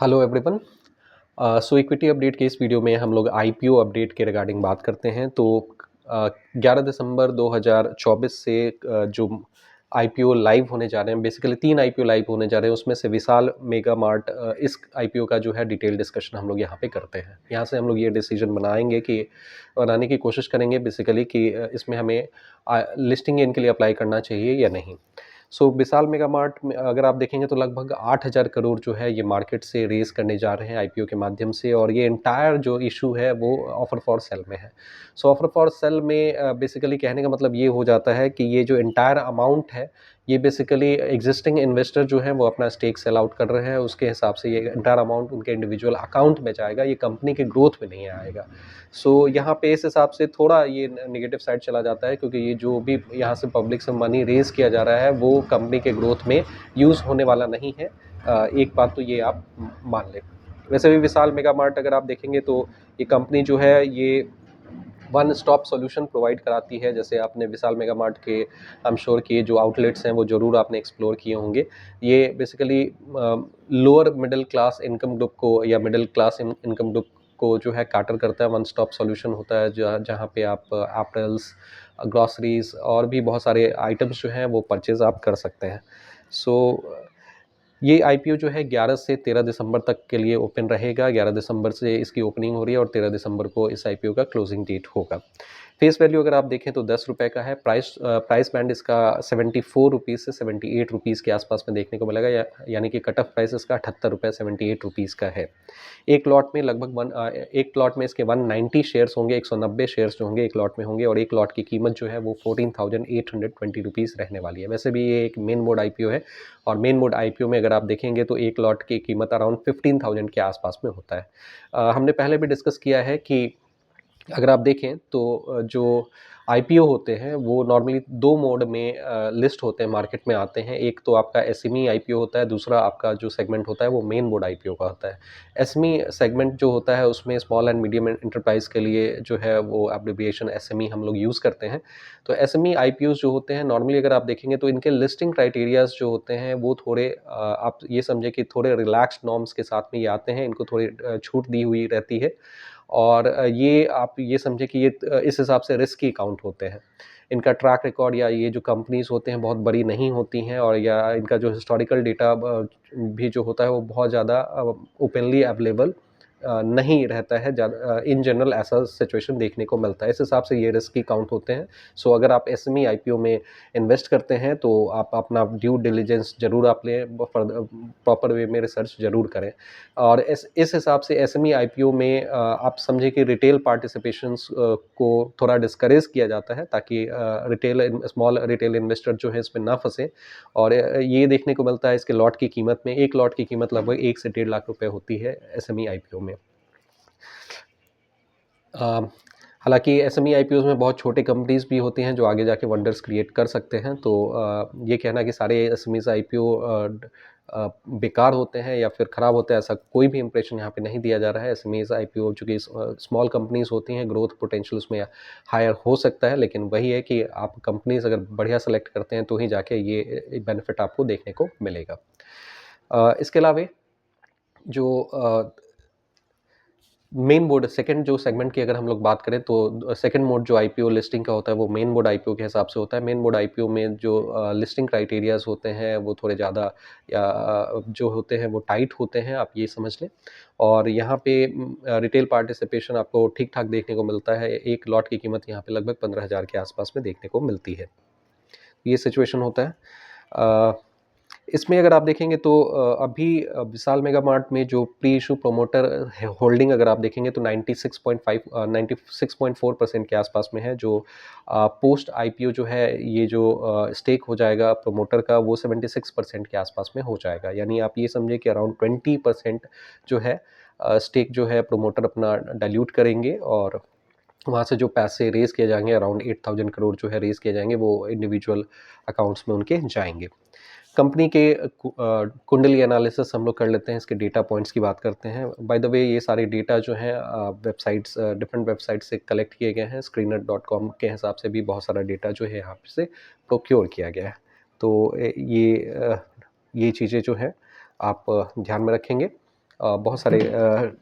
Hello everyone. So equity update के इस video में हम लोग आईपीओ अपडेट के रिगार्डिंग बात करते हैं। तो 11 दिसंबर 2024 से जो आईपीओ लाइव होने जा रहे हैं, बेसिकली 3 आईपीओ लाइव होने जा रहे हैं। उसमें से विशाल मेगा मार्ट, इस आईपीओ का जो है डिटेल डिस्कशन हम लोग यहाँ पे करते हैं। यहाँ से हम लोग ये डिसीजन बनाने की कोशिश करेंगे बेसिकली कि इसमें हमें लिस्टिंग इनके लिए अप्लाई करना चाहिए या नहीं। सो विशाल मेगा मार्ट में अगर आप देखेंगे तो लगभग 8,000 करोड़ जो है ये मार्केट से रेज करने जा रहे हैं आईपीओ के माध्यम से, और ये एंटायर जो इशू है वो ऑफर फॉर सेल में है। सो ऑफर फॉर सेल में बेसिकली कहने का मतलब ये हो जाता है कि ये जो एंटायर अमाउंट है, ये बेसिकली एग्जिस्टिंग इन्वेस्टर जो हैं वो अपना स्टेक सेल आउट कर रहे हैं, उसके हिसाब से ये एंटायर अमाउंट उनके इंडिविजुअल अकाउंट में जाएगा, ये कंपनी के ग्रोथ में नहीं आएगा। सो यहाँ पे इस हिसाब से थोड़ा ये नेगेटिव साइड चला जाता है, क्योंकि ये जो भी यहाँ से पब्लिक से मनी रेज किया जा रहा है वो कंपनी के ग्रोथ में यूज़ होने वाला नहीं है। एक बात तो ये आप मान लें। वैसे भी विशाल मेगा मार्ट अगर आप देखेंगे तो ये कंपनी जो है ये वन स्टॉप सॉल्यूशन प्रोवाइड कराती है। जैसे आपने विशाल मेगा मार्ट के आई एम श्योर कि जो आउटलेट्स हैं वो ज़रूर आपने एक्सप्लोर किए होंगे। ये basically lower middle class income group को या मिडिल क्लास इनकम ग्रुप को जो है कैटर करता है। वन स्टॉप सॉल्यूशन होता है जहाँ पे आप एप्पल्स, ग्रॉसरीज और भी बहुत सारे आइटम्स जो हैं वो परचेज आप कर सकते हैं। सो ये आईपीओ जो है 11 से 13 दिसंबर तक के लिए ओपन रहेगा। 11 दिसंबर से इसकी ओपनिंग हो रही है और 13 दिसंबर को इस आईपीओ का क्लोजिंग डेट होगा। फेस वैल्यू अगर आप देखें तो 10 रुपये का है। प्राइस बैंड इसका 74 रुपीज़ से 78 रुपीज़ के आसपास में देखने को मिलेगा, यानी कि कट ऑफ प्राइस इसका 78 रुपये 78 रुपीज़ का है। एक एक लॉट में इसके 190 शेयर्स होंगे, 190 शेयर्स जो होंगे एक लॉट में होंगे, और एक लॉट की कीमत जो है वो 14,820 रुपीज़ रहने वाली है। वैसे भी ये एक मेन बोर्ड आईपीओ है, और मेन बोर्ड आईपीओ में अगर आप देखेंगे तो एक लॉट की कीमत अराउंड 15,000 के आसपास में होता है। हमने पहले भी डिस्कस किया है कि अगर आप देखें तो जो आईपीओ होते हैं वो नॉर्मली 2 मोड में लिस्ट होते हैं, मार्केट में आते हैं। एक तो आपका एसएमई आईपीओ होता है, दूसरा आपका जो सेगमेंट होता है वो मेन बोर्ड आईपीओ का होता है। एसएमई सेगमेंट जो होता है उसमें स्मॉल एंड मीडियम एंटरप्राइज के लिए जो है वो एब्रिविएशन एसएमई हम लोग यूज़ करते हैं। तो एसएमई आईपीओज जो होते हैं नॉर्मली अगर आप देखेंगे तो इनके लिस्टिंग क्राइटेरियाज जो होते हैं वो थोड़े आप ये समझे कि थोड़े रिलैक्स्ड नॉर्म्स के साथ में ये आते हैं। इनको थोड़ी छूट दी हुई रहती है, और ये आप ये समझे कि ये इस हिसाब से रिस्की अकाउंट होते हैं। इनका ट्रैक रिकॉर्ड या ये जो कंपनीज़ होते हैं बहुत बड़ी नहीं होती हैं, और या इनका जो हिस्टोरिकल डेटा भी जो होता है वो बहुत ज़्यादा ओपनली अवेलेबल नहीं रहता है। इन जनरल ऐसा सिचुएशन देखने को मिलता है। इस हिसाब से ये रिस्की काउंट होते हैं। सो अगर आप एसएमई आईपीओ में इन्वेस्ट करते हैं तो आप अपना ड्यू डिलिजेंस ज़रूर आप लें, प्रॉपर वे में रिसर्च ज़रूर करें। और इस हिसाब से एसएमई आईपीओ में आप समझे कि रिटेल पार्टिसिपेशंस को थोड़ा डिस्करेज किया जाता है, ताकि स्मॉल रिटेल इन्वेस्टर जो है इसमें ना फंसे। और ये देखने को मिलता है इसके लॉट की कीमत में, एक लॉट की कीमत लगभग 1 से 1.5 लाख रुपए होती है एसएमई आईपीओ में। हालांकि एसएमई आईपीओज में बहुत छोटे कंपनीज भी होती हैं जो आगे जाके वंडर्स क्रिएट कर सकते हैं। तो ये कहना कि सारे एसएमई आईपीओ बेकार होते हैं या फिर ख़राब होते हैं, ऐसा कोई भी इंप्रेशन यहाँ पे नहीं दिया जा रहा है। एसएमई आईपीओ चूँकि स्मॉल कंपनीज होती हैं, ग्रोथ पोटेंशियल उसमें हायर हो सकता है, लेकिन वही है कि आप कंपनीज अगर बढ़िया सेलेक्ट करते हैं तो ही जाके ये बेनिफिट आपको देखने को मिलेगा। इसके अलावा जो मेन बोर्ड सेकंड जो सेगमेंट की अगर हम लोग बात करें तो सेकंड मोड जो आईपीओ लिस्टिंग का होता है वो मेन बोर्ड आईपीओ के हिसाब से होता है। मेन बोर्ड आईपीओ में जो लिस्टिंग क्राइटेरियाज होते हैं वो थोड़े ज़्यादा या जो होते हैं वो टाइट होते हैं, आप ये समझ लें। और यहाँ पे रिटेल पार्टिसिपेशन आपको ठीक ठाक देखने को मिलता है। एक लॉट की कीमत यहाँ पे लगभग 15,000 के आसपास में देखने को मिलती है। ये सिचुएशन होता है। इसमें अगर आप देखेंगे तो अभी विशाल मेगा मार्ट में जो प्री इशू प्रोमोटर होल्डिंग अगर आप देखेंगे तो 96.4% के आसपास में है। जो पोस्ट आईपीओ जो है ये जो स्टेक हो जाएगा प्रोमोटर का वो 76% के आसपास में हो जाएगा। यानी आप ये समझे कि अराउंड 20% जो है स्टेक जो है प्रोमोटर अपना डाइल्यूट करेंगे, और वहाँ से जो पैसे रेज़ किए जाएंगे अराउंड 8,000 करोड़ जो है रेज़ किए जाएंगे वो इंडिविजुअल अकाउंट्स में उनके जाएंगे। कंपनी के कुंडली एनालिसिस हम लोग कर लेते हैं, इसके डेटा पॉइंट्स की बात करते हैं। बाय द वे ये सारे डेटा जो हैं वेबसाइट्स डिफरेंट वेबसाइट से कलेक्ट किए गए हैं। स्क्रीनर.com के हिसाब से भी बहुत सारा डेटा जो है यहाँ से प्रोक्योर किया गया है। तो ये चीज़ें जो हैं आप ध्यान में रखेंगे। बहुत सारे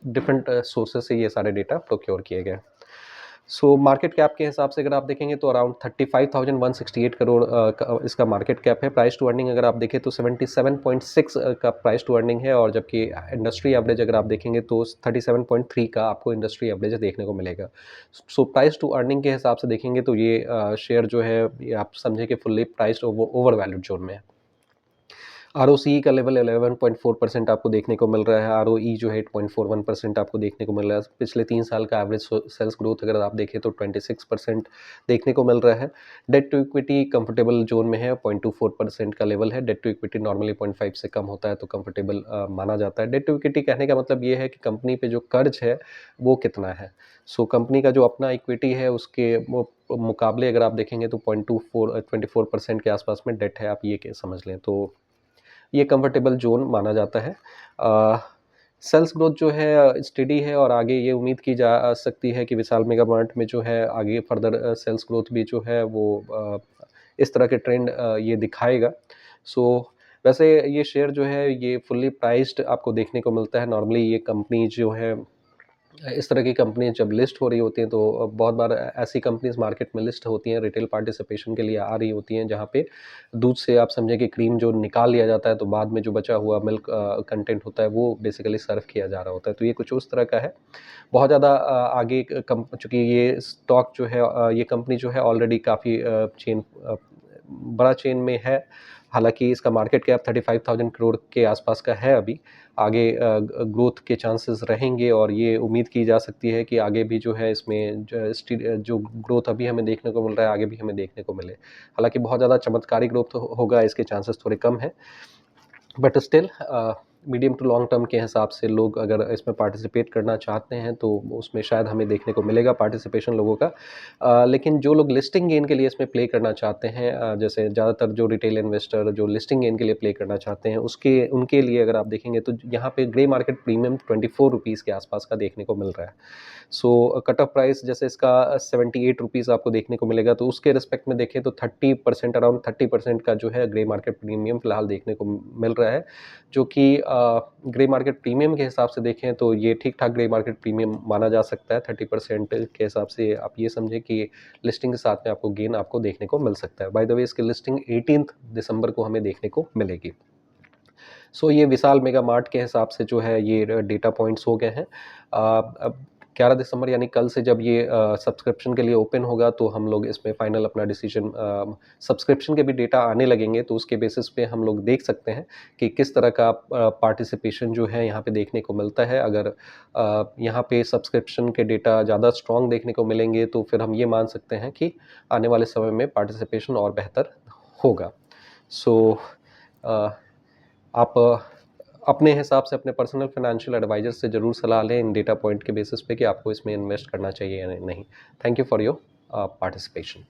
डिफरेंट सोर्सेस से ये सारे डेटा प्रोक्योर किए गए। सो मार्केट कैप के हिसाब से अगर आप देखेंगे तो अराउंड 35,168 करोड़ इसका मार्केट कैप है। प्राइस टू अर्निंग अगर आप देखें तो 77.6 का प्राइस टू अर्निंग है, और जबकि इंडस्ट्री एवरेज अगर आप देखेंगे तो 37.3 का आपको इंडस्ट्री एवरेज देखने को मिलेगा। सो प्राइस टू अर्निंग के हिसाब से देखेंगे तो ये शेयर जो है, ये आप समझे कि fully priced over valued zone में है। आरओसीई का लेवल 11.4% आपको देखने को मिल रहा है। आरओई जो है 8.41% आपको देखने को मिल रहा है। पिछले 3 साल का एवरेज सेल्स ग्रोथ अगर आप देखें तो 26% देखने को मिल रहा है। Debt to equity comfortable zone में है, 0.24% का लेवल है। डेट टू इक्विटी नॉर्मली 0.5 से कम होता है तो कंफर्टेबल माना जाता है। डेट टू इक्विटी कहने का मतलब ये है कि कंपनी पे जो कर्ज है वो कितना है। सो कंपनी का जो अपना इक्विटी है उसके मुकाबले अगर आप देखेंगे तो 24% के आसपास में डेट है, आप ये समझ लें। तो ये कंफर्टेबल जोन माना जाता है। सेल्स ग्रोथ जो है स्टेडी है, और आगे ये उम्मीद की जा सकती है कि विशाल मेगा मार्ट में जो है आगे फर्दर सेल्स ग्रोथ भी जो है वो इस तरह के ट्रेंड ये दिखाएगा। सो वैसे ये शेयर जो है ये फुल्ली प्राइस्ड आपको देखने को मिलता है। नॉर्मली ये कंपनी जो है, इस तरह की कंपनी जब लिस्ट हो रही होती हैं तो बहुत बार ऐसी कंपनीज मार्केट में लिस्ट होती हैं, रिटेल पार्टिसिपेशन के लिए आ रही होती हैं, जहाँ पे दूध से आप समझे कि क्रीम जो निकाल लिया जाता है तो बाद में जो बचा हुआ मिल्क कंटेंट होता है वो बेसिकली सर्व किया जा रहा होता है। तो ये कुछ उस तरह का है। बहुत ज़्यादा आगे चूँकि ये स्टॉक जो है ये कंपनी जो है ऑलरेडी काफ़ी बड़ा चेन में है। हालाँकि इसका मार्केट कैप 35,000 करोड़ के आसपास का है अभी। आगे ग्रोथ के चांसेस रहेंगे, और ये उम्मीद की जा सकती है कि आगे भी जो है इसमें जो ग्रोथ अभी हमें देखने को मिल रहा है आगे भी हमें देखने को मिले। हालाँकि बहुत ज़्यादा चमत्कारी ग्रोथ होगा इसके चांसेस थोड़े कम हैं, but still medium to long term के हिसाब से लोग अगर इसमें पार्टिसिपेट करना चाहते हैं तो उसमें शायद हमें देखने को मिलेगा पार्टिसिपेशन लोगों का। लेकिन जो लोग लिस्टिंग गेन के लिए इसमें प्ले करना चाहते हैं, जैसे ज़्यादातर जो रिटेल इन्वेस्टर जो लिस्टिंग गेन के लिए प्ले करना चाहते हैं उनके लिए अगर आप देखेंगे तो यहाँ पे ग्रे मार्केट प्रीमियम 24 रुपीज़ के आसपास का देखने को मिल रहा है। सो कट ऑफ प्राइस जैसे इसका 78 रुपीज़ आपको देखने को मिलेगा, तो उसके रिस्पेक्ट में देखें तो 30% अराउंड 30% का जो है ग्रे मार्केट प्रीमियम फिलहाल देखने को मिल रहा है, जो कि ग्रे मार्केट प्रीमियम के हिसाब से देखें तो ये ठीक-ठाक ग्रे मार्केट प्रीमियम माना जा सकता है। 30% के हिसाब से आप ये समझें कि लिस्टिंग के साथ में आपको गेन आपको देखने को मिल सकता है। बाय द वे इसकी लिस्टिंग 18th दिसंबर को हमें देखने को मिलेगी। सो ये विशाल मेगा मार्ट के हिसाब से जो है ये डेटा पॉइंट्स हो गए हैं। अब 11 दिसंबर यानी कल से जब ये सब्सक्रिप्शन के लिए ओपन होगा तो हम लोग इसमें फाइनल अपना डिसीजन, सब्सक्रिप्शन के भी डेटा आने लगेंगे तो उसके बेसिस पे हम लोग देख सकते हैं कि किस तरह का पार्टिसिपेशन जो है यहाँ पे देखने को मिलता है। अगर यहाँ पे सब्सक्रिप्शन के डेटा ज़्यादा स्ट्रॉन्ग देखने को मिलेंगे तो फिर हम ये मान सकते हैं कि आने वाले समय में पार्टिसिपेशन और बेहतर होगा। सो आप अपने हिसाब से अपने पर्सनल फाइनेंशियल एडवाइज़र से ज़रूर सलाह लें इन डेटा पॉइंट के बेसिस पे कि आपको इसमें इन्वेस्ट करना चाहिए या नहीं। Thank you for your participation.